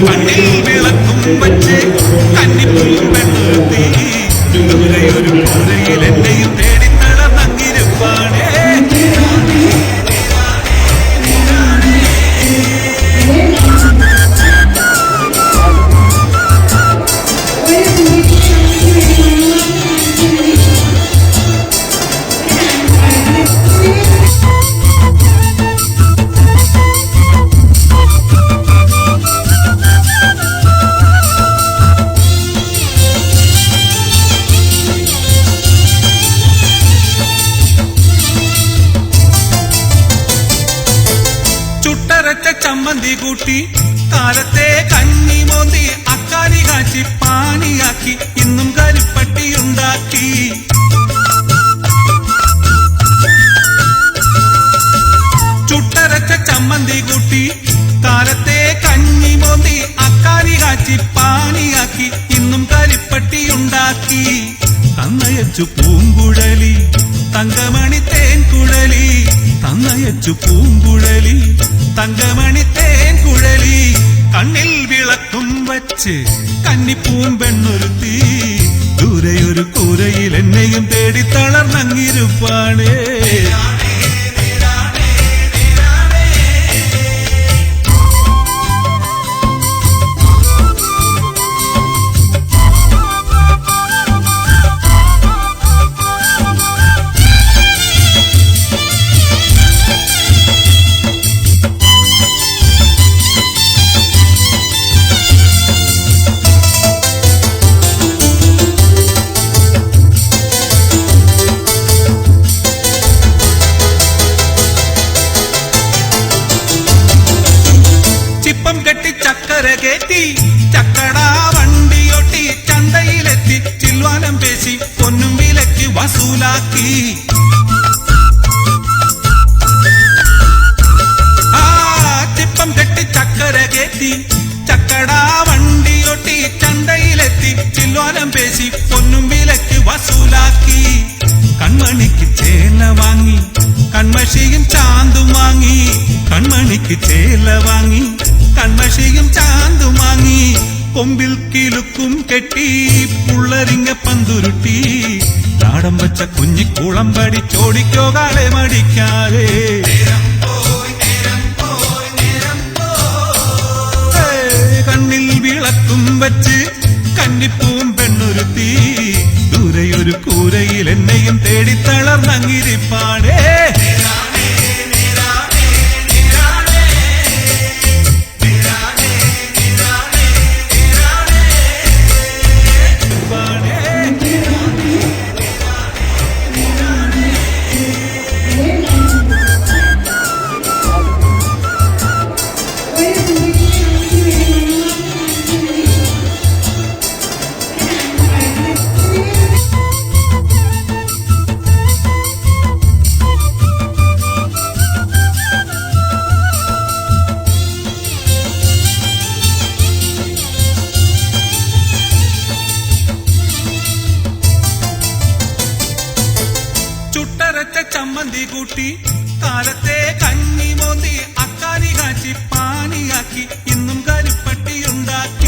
കണ്ണിൽ വിളക്കും വച്ച് കന്നിപ്പൂം പെണ്ണുത്തി ദൂരെയൊരു പുരയിൽ എന്നെയും തേടി തളർന്നങ്ങിരുപ്പാണേ. ചമ്മന്തി കൂട്ടി കാലത്തെ കഞ്ഞി മോന്തി അക്കാലി കാച്ചി പാനിയാക്കി ഇന്നും കരിപ്പട്ടിയുണ്ടാക്കി. ചുട്ടരച്ച ചമ്മന്തി കൂട്ടി കാലത്തെ കഞ്ഞി മോന്തി അക്കാലി കാച്ചി പാനിയാക്കി ഇന്നും കരിപ്പട്ടിയുണ്ടാക്കി. തന്നയച്ചു പൂങ്കുഴലി തങ്കമണി തേൻകുഴലി, തന്നയച്ചു പൂങ്കുഴലി തങ്കമണി തേൻകുഴലി. കണ്ണിൽ വിളക്കും വച്ച് കന്നിപ്പൂം പെണ്ണൊരുത്തി ദൂരെയൊരു കൂരയിൽ എന്നെയും തേടി തളർന്നങ്ങിരുപ്പാണേ. ചിപ്പം കെട്ടി ചക്കര കയറ്റി ചക്കടാ വണ്ടിയൊട്ടി ചന്തയിലെത്തി ചിൽവാനം പേശി പൊന്നും വിലക്ക് വസൂലാക്കി. ചിപ്പം കെട്ടി ചക്കര കയറ്റി ചക്കടാ വണ്ടിയൊട്ടി ചന്തയിലെത്തി ചിൽവാനം പേശി പൊന്നും വിലക്ക് വസൂലാക്കി. കൺമണിക്ക് ചേല വാങ്ങി കൺമഷിയും ചാന്തും വാങ്ങി, കൺമണിക്ക് ചേല വാങ്ങി കൺമഷിയും ചാന്തും വാങ്ങി. കൊമ്പിൽ കിലുക്കും കെട്ടി പുള്ളരിങ്ങ പന്തുരുട്ടി നാടം വച്ച കുഞ്ഞിക്കുളം പഠിച്ചോടിക്കോ കാളെ മടിക്കാതെ. കണ്ണിൽ വിളക്കും വച്ച് കന്നിപ്പൂം പെണ്ണൊരുത്തി ദൂരെയൊരു കൂരയിൽ എന്നെയും തേടി തളർന്നങ്ങിരിപ്പാടേ. ചുട്ടരച്ച ചമ്മന്തി കൂട്ടി കാലത്തെ കഞ്ഞി മോന്തി അക്കാലി കാച്ചി പാനിയാക്കി ഇന്നും കരിപ്പട്ടിയുണ്ടാക്കി.